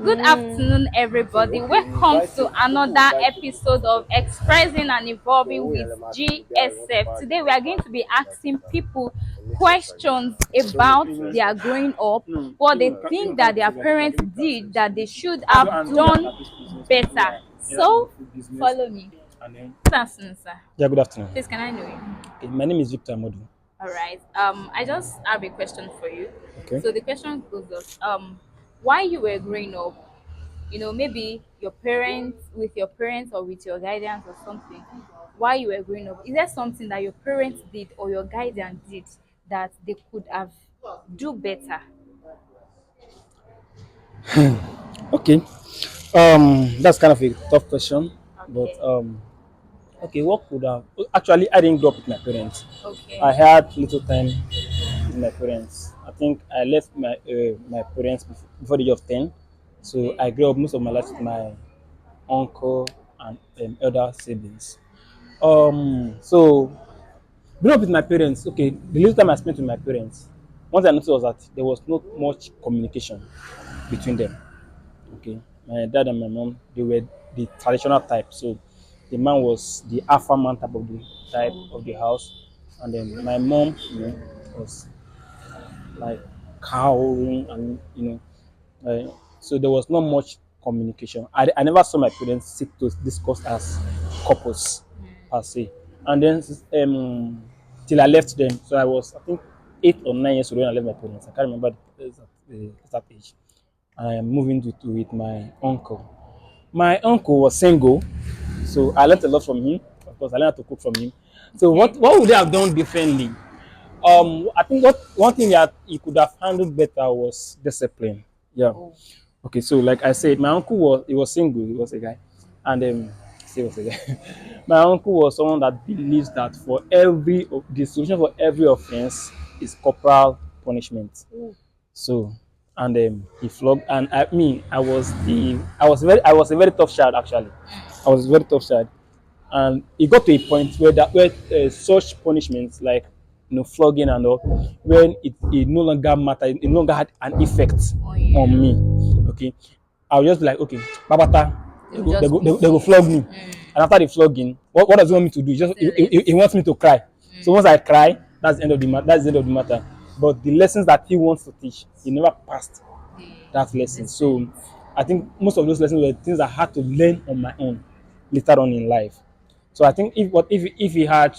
Good afternoon, everybody. Welcome to another episode of Expressing and Evolving with GSF. Today, we are going to be asking people questions about their growing up, what they think that their parents did that they should have done better. So, follow me. Good afternoon, sir. Yeah, good afternoon. Please, can I know you? Okay, my name is Victor Modu. All right. I just have a question for you. Okay. So the question goes thus: while you were growing up, maybe your parents or with your guidance or something, while you were growing up, is there something that your parents did or your guidance did that they could have do better? Okay. That's kind of a tough question, but Okay. okay, what could have actually I didn't grow up with my parents. Okay. I had little time with my parents. I think I left my parents before the age of 10, so Okay. I grew up most of my life with my uncle and elder siblings. So growing up with my parents, okay, the little time I spent with my parents, one thing I noticed was that there was not much communication between them. Okay, my dad and my mom, they were the traditional type. So the man was the alpha man type of the type of the house, and then my mom, was like cowering and so there was not much communication. I never saw my parents sit to discuss as couples per se. And then till I left them, so I was I think 8 or 9 years old when I left my parents. I can't remember the exact age. I am moving with my uncle. My uncle was single, so I learned a lot from him. Of course, I learned how to cook from him. So Okay. what would I have done differently? I think what one thing that he could have handled better was discipline. Yeah. Oh. Okay, so like I said, my uncle was single, he was a guy, and he was a guy. My uncle was someone that believes that the solution for every offense is corporal punishment. Oh. So, and he flogged, and I was a very tough child actually. I was a very tough child, and it got to a point where such punishments like flogging and all, when it no longer mattered, it no longer had an effect Oh yeah. on me. Okay, I was just like, okay, babata, They will just they beat go you. flog me, and after the flogging, what does he want me to do? Still it. He wants me to cry. So once I cry, that's the end of the matter. That's the end of the matter. But the lessons that he wants to teach, he never passed that lesson. So I think most of those lessons were things I had to learn on my own later on in life. So I think if he had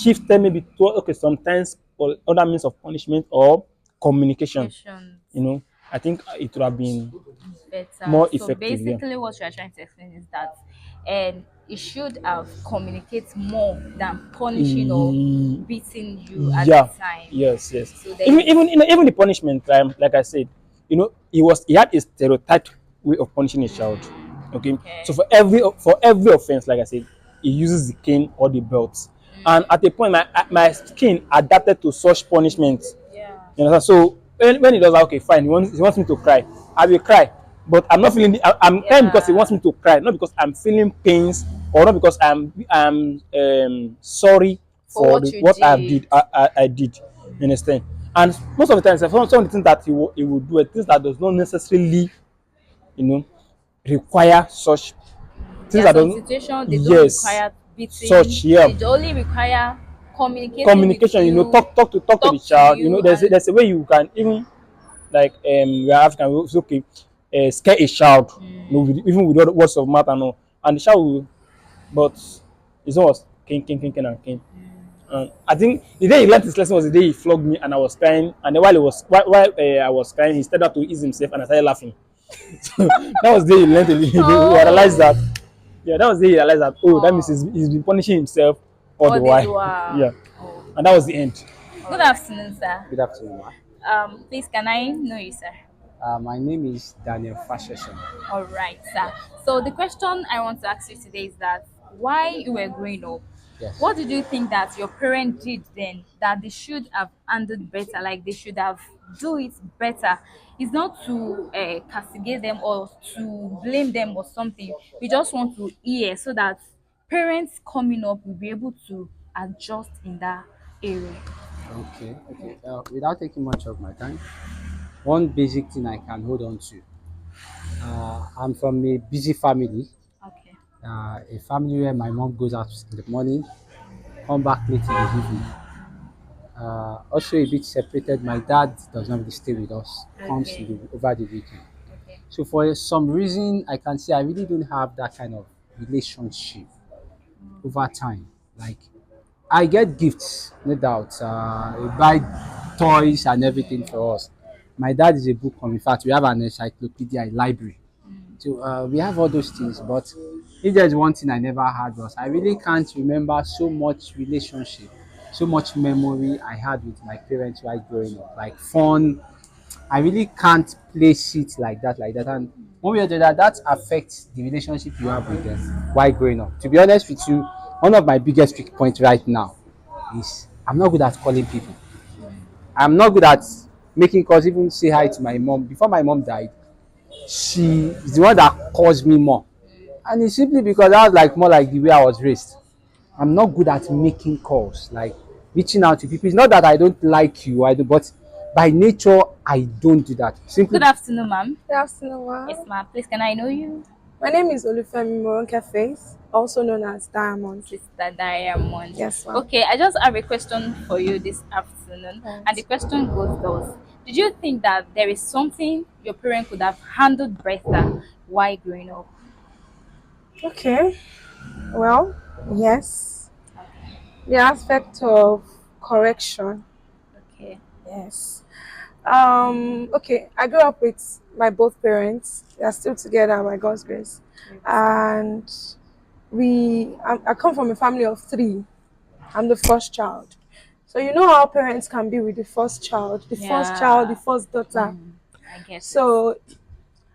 shifted maybe to okay sometimes or other means of punishment or communication, Communication I think it would have been better. more So effective. Yeah. basically, what you are trying to explain is that, and it should have communicate more than punishing or Ye- beating you at the Yeah. time. Yes. Yes. So there is Even the punishment crime, like I said, he had a stereotyped way of punishing a child. Okay. okay. So for every offense, like I said, he uses the cane or the belt. And at a point, my skin adapted to such punishment. Yeah. You know, so when he does that, okay, fine. He wants me to cry. I will cry, but I'm not feeling. I'm crying because he wants me to cry, not because I'm feeling pains or not because I'm sorry For for what you what I did. did. I did. You understand? And most of the times, some of the things that he will do, are things that does not necessarily, you know, require such There things are that some don't. situations they don't Yes, require beating. such yeah. They only require communicating with Communication, you, talk to the talk to child. you, and There's a way you can even like we are African, it's okay, scare a child, even with words of mouth and all, and the child will, but it's always king and king. I think the day he learned his lesson was the day he flogged me and I was crying, and then while I was crying, he started up to ease himself and I started laughing. So that was the day he learned he realized oh, that that was the day he realized that that means oh, he's been punishing himself all the all this while. while. Yeah, Oh. and that was the end. Good afternoon, sir. Good afternoon, ma. Please, can I know you, sir? My name is Daniel Fasheshan. All right, sir. So the question I want to ask you today is that while you were growing up, Yes. what did you think that your parents did then that they should have handled better? Like they should have do it better. It's not to castigate them or to blame them or something. We just want to hear so that parents coming up will be able to adjust in that area. Okay. Without taking much of my time, one basic thing I can hold on to I'm from a busy family, Okay. a family where my mom goes out in the morning, come back late in the evening. Also a bit separated. My dad does not really stay with us, comes Okay. over the weekend. Okay. So for some reason, I can say I really don't have that kind of relationship over time. Like I get gifts, no doubt. He buy toys and everything for us. My dad is a bookworm. In fact, we have an encyclopedia, a library. So we have all those things. But if there's one thing I never had was I really can't remember so much relationship, so much memory I had with my parents while growing up. Like fun, I really can't place it like that. And one way or the other, that affects the relationship you have with them while growing up. To be honest with you, one of my biggest weak points right now is I'm not good at calling people. I'm not good at making calls, even say hi to my mom. Before my mom died, she is the one that calls me more. And it's simply because that was like more like the way I was raised. I'm not good at making calls, like reaching out to people. It's not that I don't like you, but by nature I don't do that. Good Simply afternoon, ma'am. Good afternoon, ma'am. Yes, ma'am. Please, can I know you? My name is Olufemi Moronke Faith, also known as Diamond. Sister Diamond. Yes, ma'am. Okay, I just have a question for you this afternoon. Right. And the question goes thus. Did you think that there is something your parent could have handled better while growing up? Okay. Well, yes. The aspect of correction. Okay. Yes. Okay, I grew up with my both parents. They are still together by God's grace. And I come from a family of three. I'm the first child. So you know how parents can be with the first child, Yeah. the first daughter. I guess. So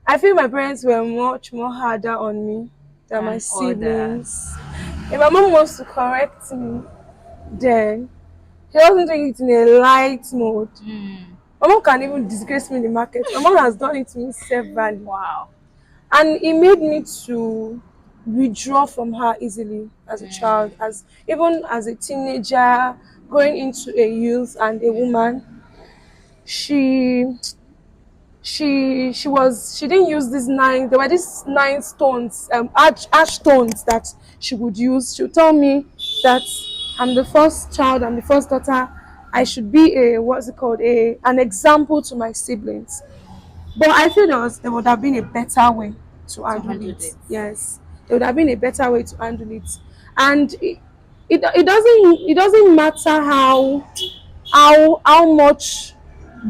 I feel my parents were much more harder on me than my And siblings. If my mom wants to correct me, then she doesn't do it in a light mode. My mom can even disgrace me in the market. My mom has done it to me severally. Wow. And it made me to withdraw from her easily as a child, as even as a teenager, going into a youth and a woman. She she didn't use these nine, there were these nine stones, ash stones that she would use. She would tell me that I'm the first child, I'm the first daughter, I should be an example to my siblings. But I feel there would have been a better way to handle it. Yes, there would have been a better way to handle it. And it doesn't matter how much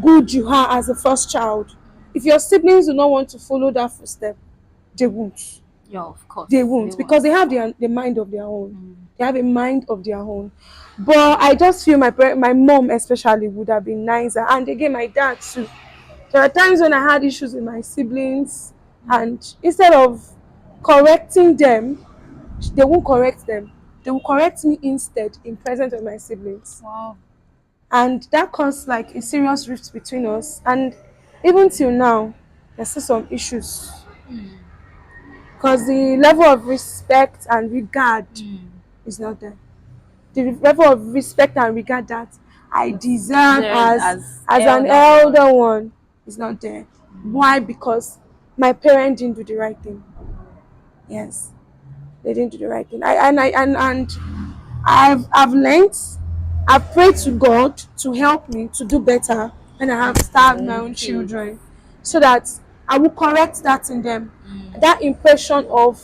good you are as a first child. If your siblings do not want to follow that footstep, they won't. Yeah, of course. They won't, because they have the mind of their own. They have a mind of their own. But I just feel my mom especially would have been nicer, and again my dad too. There are times when I had issues with my siblings, and instead of correcting them, they won't correct them. They will correct me instead in presence of my siblings. Wow. And that caused like a serious rift between us. And even till now, there's still some issues. Because the level of respect and regard is not there. The level of respect and regard that I deserve as an elder one is not there. Why? Because my parents didn't do the right thing. Yes, they didn't do the right thing. I've learned, I've prayed to God to help me to do better when I have starved my own children, so that I will correct that in them. That impression of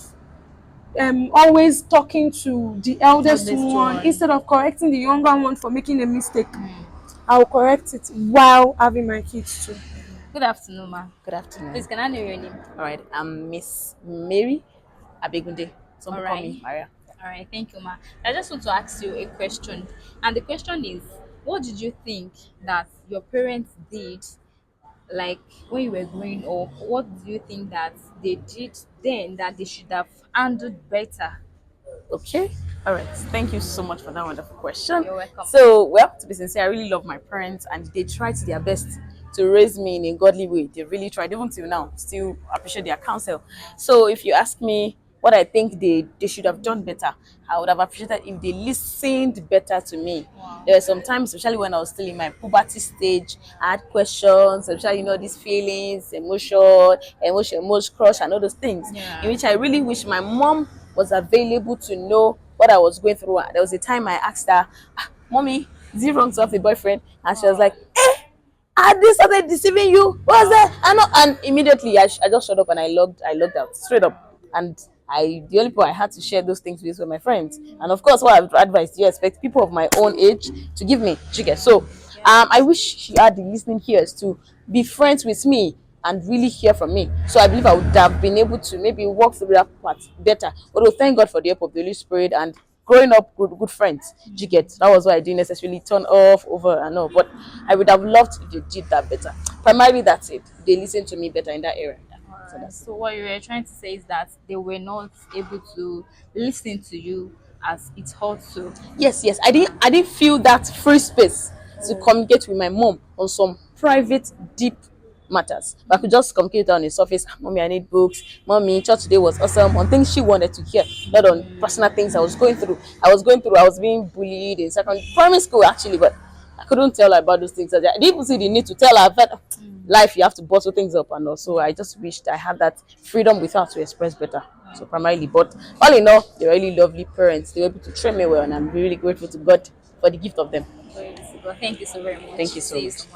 always talking to the eldest one instead of correcting the younger one for making a mistake. I will correct it while having my kids too. Good afternoon, ma'am. Good afternoon. Please, can I know your name? All right, I'm Miss Mary Abegunde. Some people call me Maria. All right, thank you, ma'am. I just want to ask you a question. And the question is, what did you think that your parents did, like when you were growing up? What do you think that they did then that they should have handled better? Okay. All right. Thank you so much for that wonderful question. You're welcome. So, well, to be sincere, I really love my parents, and they tried their best to raise me in a godly way. They really tried, even till now. Still appreciate their counsel. So, if you ask me, what I think they should have done better. I would have appreciated if they listened better to me. There were some times, especially when I was still in my puberty stage, I had questions, especially these feelings, emotion, crush, and all those things. Yeah. In which I really wish my mom was available to know what I was going through. There was a time I asked her, "Mommy, is it wrong to have a boyfriend?" And she was like, "Had they started deceiving you? What was that?" And immediately I just shut up and I logged out straight up. And the only people I had to share those things with were my friends. And of course, what advice do you expect people of my own age to give me? So I wish she had the listening ears to be friends with me and really hear from me. So I believe I would have been able to maybe walk through that part better. Although thank God for the help of the Holy Spirit and growing up good friends. That was why I didn't necessarily turn off over and all. But I would have loved if they did that better. Primarily that's it. They listened to me better in that area. So that's So what you were trying to say is that they were not able to listen to you as it ought to. yes. I didn't feel that free space to communicate with my mom on some private deep matters. But I could just communicate on the surface. "Mommy, I need books. Mommy, church today was awesome," on things she wanted to hear, not on personal things I was going through. I was being bullied in primary school actually, but I couldn't tell her about those things. I didn't even see the need to tell her that life you have to bottle things up. And also I just wished I had that freedom with her to express better. So primarily, but all in all, they're really lovely parents. They were able to train me well, and I'm really grateful to God for the gift of them. Thank you so very much. Thank you so See you much.